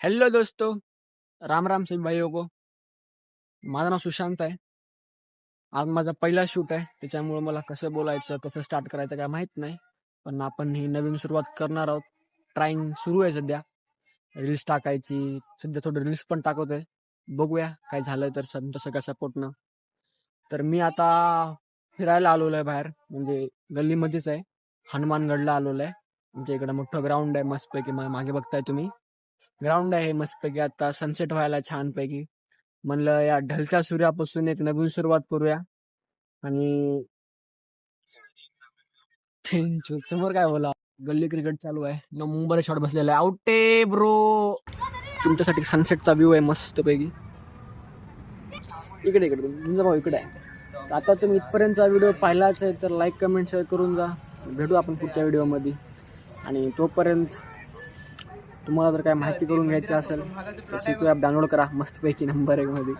Hello दोस्तो, राम राम सभी भाइयों को. माझं नाव सुशांत आहे. आज माझा पहिला शूट आहे, त्याच्यामुळे मला कसं बोलायचं कसं स्टार्ट करायचं काय माहित नाही. पण आपण ही नवीन सुरुवात करणार आहोत. ट्राईंग सुरू आहे सध्या. रील्स टाकायची, सध्या थोडं रील्स पण टाकतोय. बघूया काय झालं तर तसं काय सपोर्टनं. तर मी आता फिरायला आलेलो आहे बाहेर, म्हणजे गल्लीमध्येच आहे. हनुमानगडला आलेलो आहे. आमच्या इकडं मोठं ग्राउंड आहे मस्तपैकी, मागे बघताय तुम्ही. ग्राउंड आहे मस्तपैकी. आता सनसेट व्हायला छानपैकी. म्हणलं या ढलत्या सूर्यापासून एक नवीन सुरुवात करूया. आणि समोर काय बोला, गल्ली क्रिकेट चालू आहे. मुंबई शॉट बसलेला आहे. आउटे ब्रो, तुमच्यासाठी सनसेटचा व्ह्यू आहे मस्तपैकी. इकडे इकडे तुमचा भाऊ इकडे आहे. आता तुम्ही इथपर्यंतचा व्हिडिओ पाहिलाच आहे तर लाईक कमेंट शेअर करून जा. भेटू आपण पुढच्या व्हिडिओमध्ये. आणि तोपर्यंत तुम्हाला जर काय माहिती करून घ्यायची असेल तर ॲप डाउनलोड करा मस्तपैकी नंबर 1 मध्ये.